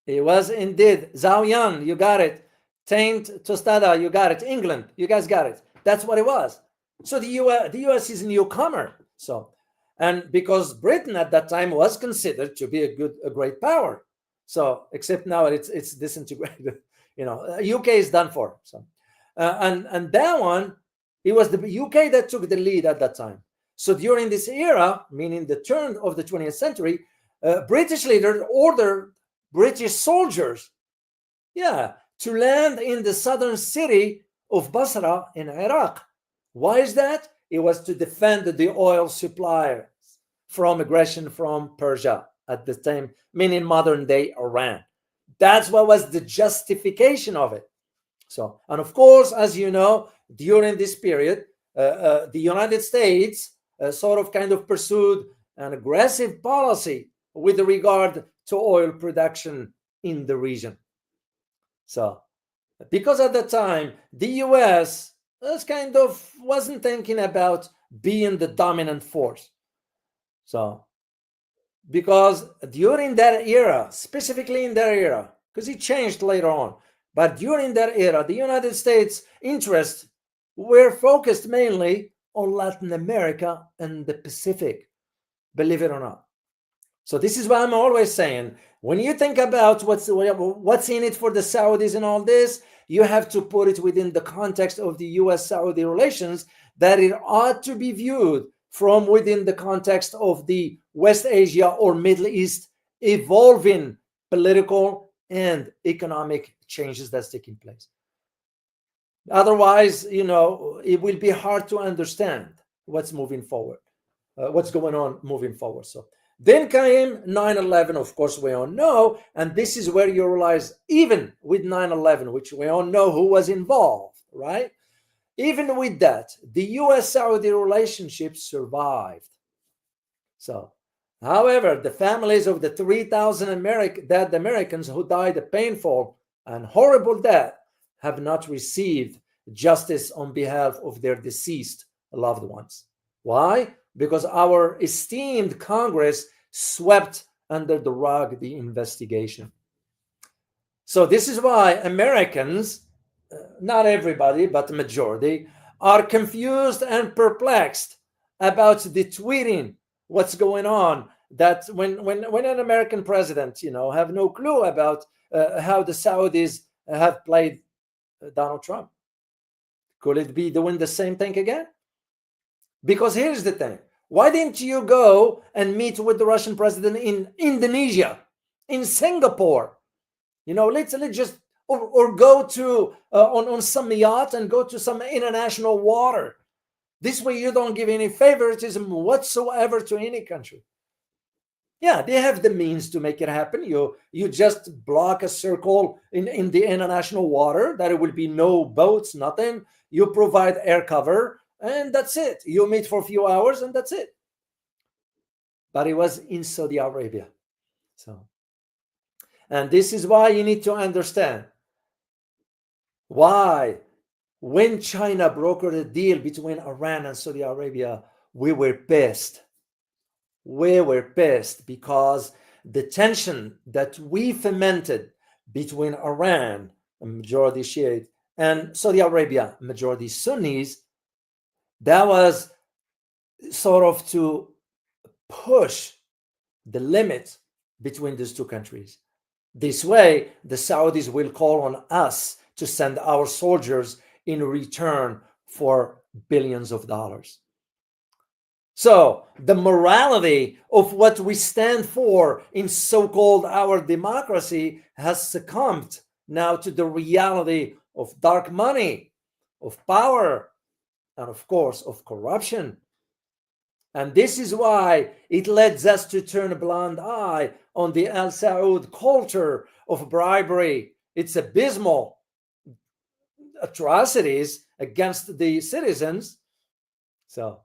It was indeed Zhao Yan, you got it. Taint Tostada, you got it. England, you guys got it. That's what it was. So the US is a newcomer. So, and because Britain at that time was considered to be a great power. So, except now it's disintegrated. UK is done for. So, and that one, it was the UK that took the lead at that time. So during this era, meaning the turn of the 20th century, British leaders ordered British soldiers, to land in the southern city of Basra in Iraq. Why is that? It was to defend the oil suppliers from aggression from Persia at the time, meaning modern day Iran. That's what was the justification of it. So, and of course, as you know, during this period, the United States sort of kind of pursued an aggressive policy with regard to oil production in the region. So, because at the time, the US wasn't thinking about being the dominant force. So, because during that era, specifically in that era, because it changed later on, but during that era, the United States interests were focused mainly on Latin America and the Pacific, believe it or not. So this is why I'm always saying, when you think about what's in it for the Saudis and all this, you have to put it within the context of the US-Saudi relations, that it ought to be viewed from within the context of the West Asia or Middle East evolving political and economic changes that's taking place. Otherwise, it will be hard to understand what's moving forward, what's going on moving forward. So then came 9/11, of course, we all know, and this is where you realize, even with 9/11, which we all know who was involved, right? Even with that, the US-Saudi relationship survived. So, however, the families of the 3,000 dead Americans who died a painful and horrible death have not received justice on behalf of their deceased loved ones. Why? Because our esteemed Congress swept under the rug the investigation. So this is why Americans, not everybody, but the majority, are confused and perplexed about the tweeting, what's going on, that when an American president, have no clue about how the Saudis have played Donald Trump. Could it be doing the same thing again? Because here's the thing. Why didn't you go and meet with the Russian president in Indonesia, in Singapore? Let's just, or go to, on some yacht and go to some international water. This way you don't give any favoritism whatsoever to any country. Yeah, they have the means to make it happen. You just block a circle in the international water, that it will be no boats, nothing. You provide air cover, and that's it. You meet for a few hours, and that's it. But it was in Saudi Arabia. So, and this is why you need to understand why, when China brokered a deal between Iran and Saudi Arabia, we were pissed. We were pissed because the tension that we fomented between Iran, a majority Shiite, and Saudi Arabia, majority Sunnis, that was sort of to push the limit between these two countries. This way, the Saudis will call on us to send our soldiers in return for billions of dollars. So the morality of what we stand for in so-called our democracy has succumbed now to the reality of dark money, of power, and of course of corruption. And this is why it leads us to turn a blind eye on the Al Saud culture of bribery. It's abysmal atrocities against the citizens. So,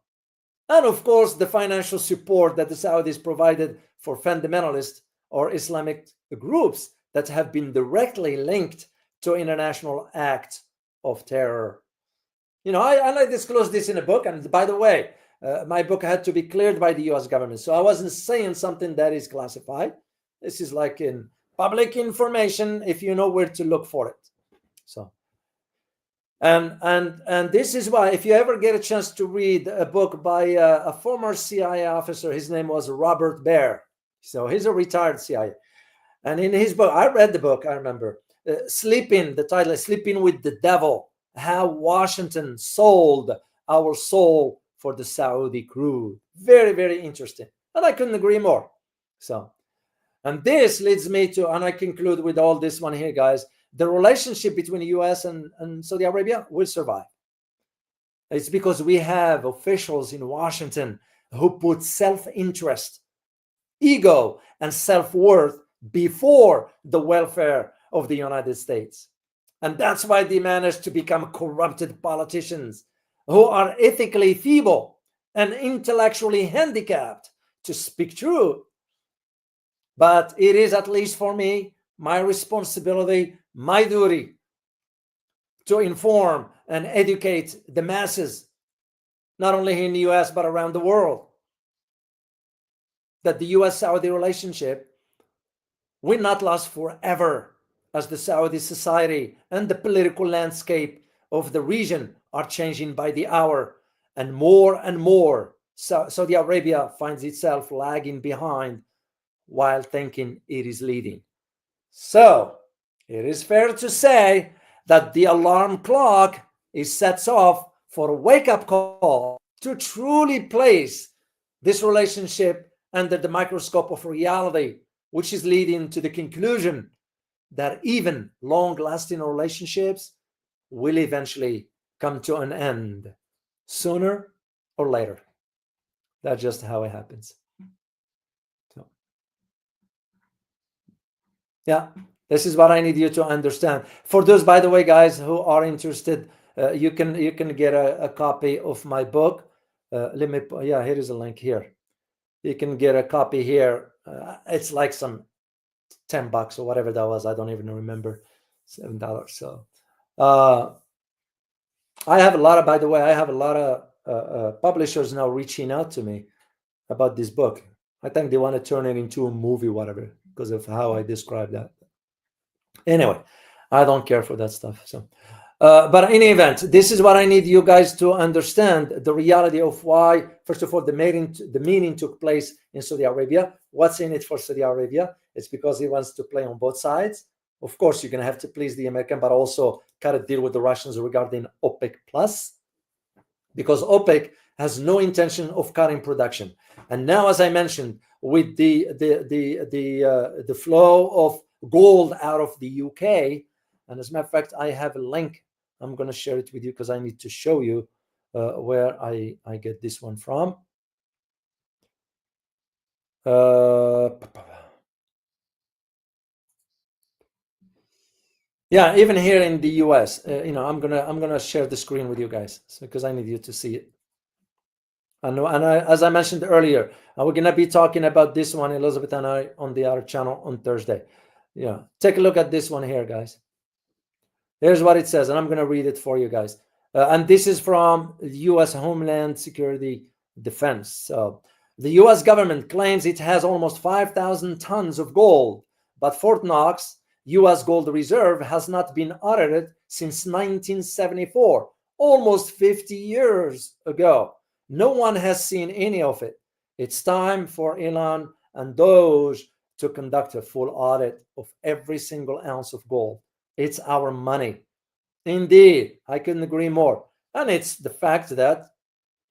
and of course, the financial support that the Saudis provided for fundamentalist or Islamic groups that have been directly linked to international acts of terror. I disclose this in a book. And by the way, my book had to be cleared by the US government. So I wasn't saying something that is classified. This is like in public information if you know where to look for it. So and this is why, if you ever get a chance to read a book by a former CIA officer, his name was Robert Baer. So he's a retired CIA. And in his book, I read the book, I remember, the title is Sleeping with the Devil, How Washington Sold Our Soul for the Saudi Crude. Very, very interesting. And I couldn't agree more. So, and this leads me to, and I conclude with all this one here, guys, the relationship between the US and Saudi Arabia will survive. It's because we have officials in Washington who put self-interest, ego, and self-worth before the welfare of the United States. And that's why they managed to become corrupted politicians who are ethically feeble and intellectually handicapped to speak truth. But it is, at least for me, my responsibility, my duty to inform and educate the masses, not only in the US, but around the world, that the US-Saudi relationship will not last forever, as the Saudi society and the political landscape of the region are changing by the hour. And more, Saudi Arabia finds itself lagging behind while thinking it is leading. So it is fair to say that the alarm clock is set off for a wake-up call to truly place this relationship under the microscope of reality, which is leading to the conclusion that even long-lasting relationships will eventually come to an end, sooner or later. That's just how it happens. So, yeah, this is what I need you to understand. For those, by the way, guys, who are interested, you can get a copy of my book. Here is a link here. You can get a copy here. It's like some $10 or whatever that was. I don't even remember. $7. So I have a lot of, by the way, I have a lot of publishers now reaching out to me about this book. I think they want to turn it into a movie, whatever, because of how I describe that. Anyway, I don't care for that stuff. So, but in any event, this is what I need you guys to understand: the reality of why, first of all, the meeting took place in Saudi Arabia. What's in it for Saudi Arabia? It's because he wants to play on both sides. Of course, you're going to have to please the American, but also kind of deal with the Russians regarding OPEC Plus, because OPEC has no intention of cutting production. And now, as I mentioned, with the flow of gold out of the UK, and as a matter of fact, I have a link. I'm going to share it with you because I need to show you where I get this one from. Yeah, even here in the US, I'm gonna share the screen with you guys because I need you to see it. And as I mentioned earlier, we're gonna be talking about this one, Elizabeth and I, on the other channel on Thursday. Yeah, take a look at this one here, guys. Here's what it says, and I'm gonna read it for you guys. And this is from the US Homeland Security Defense. So the US government claims it has almost 5,000 tons of gold, but Fort Knox US gold reserve has not been audited since 1974, almost 50 years ago. No one has seen any of it. It's time for Elon and Doge to conduct a full audit of every single ounce of gold. It's our money. Indeed, I couldn't agree more. And it's the fact that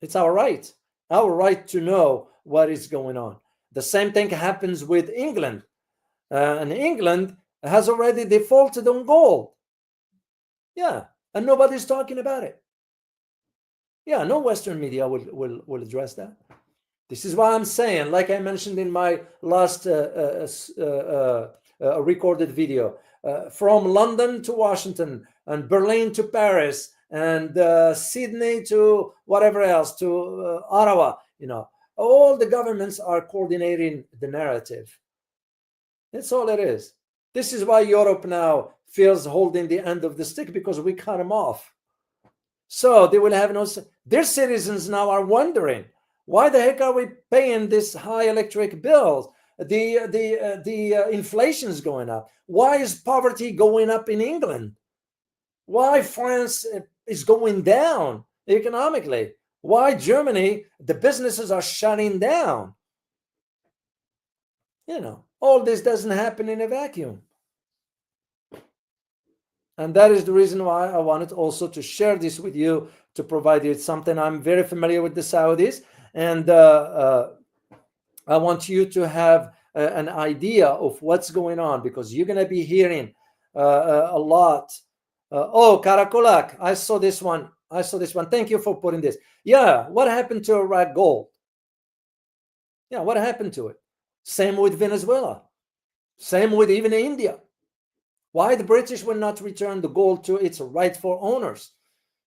it's our right to know what is going on. The same thing happens with England. And England has already defaulted on gold. Yeah, and nobody's talking about it. Yeah, no Western media will address that. This is why I'm saying, like I mentioned in my last recorded video, from London to Washington and Berlin to Paris and Sydney to whatever else, to Ottawa, all the governments are coordinating the narrative. That's all it is. This is why Europe now feels holding the end of the stick, because we cut them off. So they will have no. Their citizens now are wondering, Why the heck are we paying this high electric bills? The inflation is going up. Why is poverty going up in England? Why France is going down economically? Why Germany, the businesses are shutting down? All this doesn't happen in a vacuum. And that is the reason why I wanted also to share this with you, to provide you with something. I'm very familiar with the Saudis, and I want you to have an idea of what's going on, because you're going to be hearing a lot. Oh, Karakolak, I saw this one. Thank you for putting this. Yeah, what happened to Iraq gold? Yeah, what happened to it? Same with Venezuela. Same with even India. Why the British will not return the gold to its rightful owners?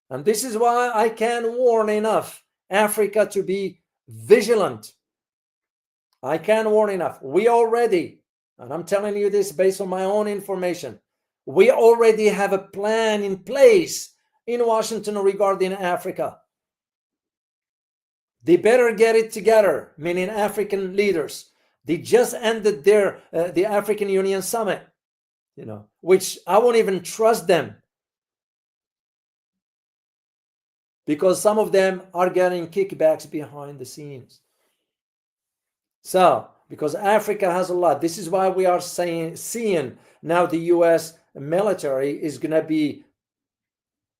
And this is why I can't warn enough Africa to be vigilant. I can't warn enough. We already, and I'm telling you this based on my own information, we already have a plan in place in Washington regarding Africa. They better get it together, meaning African leaders. They just ended their the African Union Summit, which I won't even trust them, because some of them are getting kickbacks behind the scenes. So, because Africa has a lot, this is why we are seeing now the US military is going to be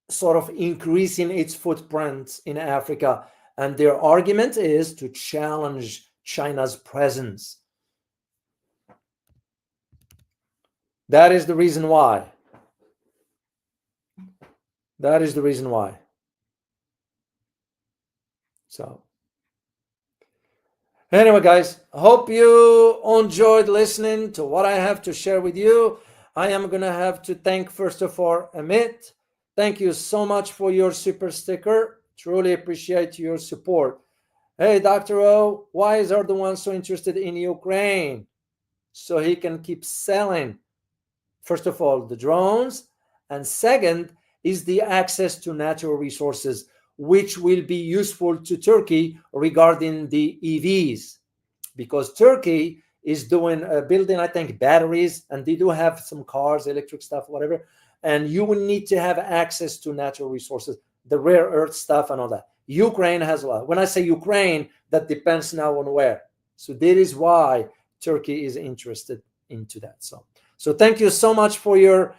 sort of increasing its footprint in Africa. And their argument is to challenge China's presence. That is the reason why. That is the reason why. So, anyway, guys, I hope you enjoyed listening to what I have to share with you. I am going to have to thank, first of all, Amit. Thank you so much for your super sticker. Truly appreciate your support. Hey, Dr. O, why is Erdogan so interested in Ukraine? So he can keep selling, first of all, the drones, and second is the access to natural resources, which will be useful to Turkey regarding the EVs, because Turkey is building, I think, batteries, and they do have some cars, electric stuff, whatever, and you will need to have access to natural resources, the rare earth stuff and all that. Ukraine has a lot. When I say Ukraine, that depends now on where. So that is why Turkey is interested into that. So thank you so much for your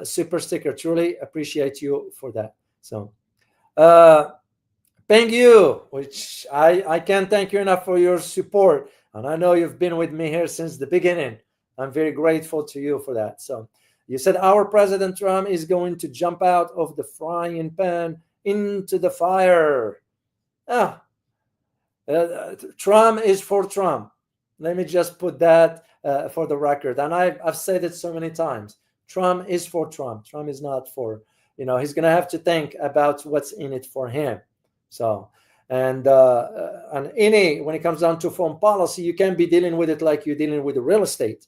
super sticker. Truly appreciate you for that. So thank you, which I can't thank you enough for your support. And I know you've been with me here since the beginning. I'm very grateful to you for that. So you said our President Trump is going to jump out of the frying pan into the fire. Trump is for Trump. Let me just put that for the record. And I've said it so many times. Trump is for Trump. Trump is not for, he's going to have to think about what's in it for him. So, and when it comes down to foreign policy, you can't be dealing with it like you're dealing with the real estate.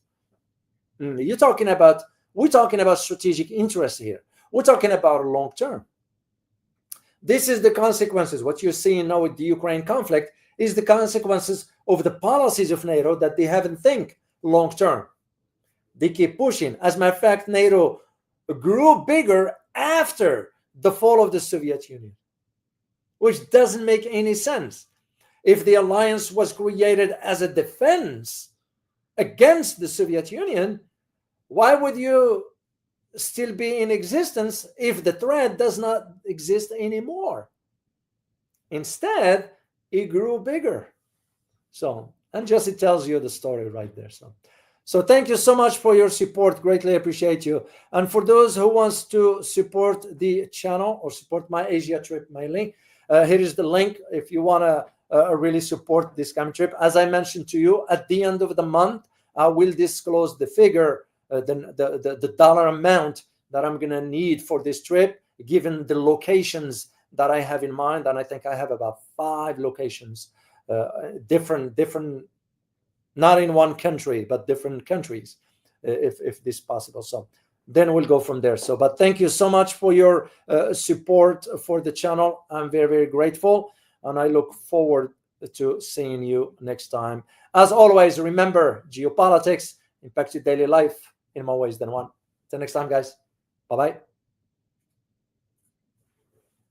We're talking about strategic interests here. We're talking about long term. This is the consequences. What you're seeing now with the Ukraine conflict is the consequences of the policies of NATO, that they haven't think long term. They keep pushing. As a matter of fact, NATO grew bigger after the fall of the Soviet Union, which doesn't make any sense. If the alliance was created as a defense against the Soviet Union, why would you still be in existence if the threat does not exist anymore? Instead, it grew bigger. So, and just it tells you the story right there. So thank you so much for your support. Greatly appreciate you. And for those who wants to support the channel or support my Asia trip, my link, here is the link if you want to really support this coming trip. As I mentioned to you, at the end of the month, I will disclose the figure, the dollar amount that I'm going to need for this trip, given the locations that I have in mind. And I think I have about 5 locations, different, not in one country, but different countries, if this is possible. So then we'll go from there. So, but thank you so much for your support for the channel. I'm very, very grateful. and I look forward to seeing you next time. As always, remember, geopolitics impacts your daily life in more ways than one. Till next time, guys. Bye-bye.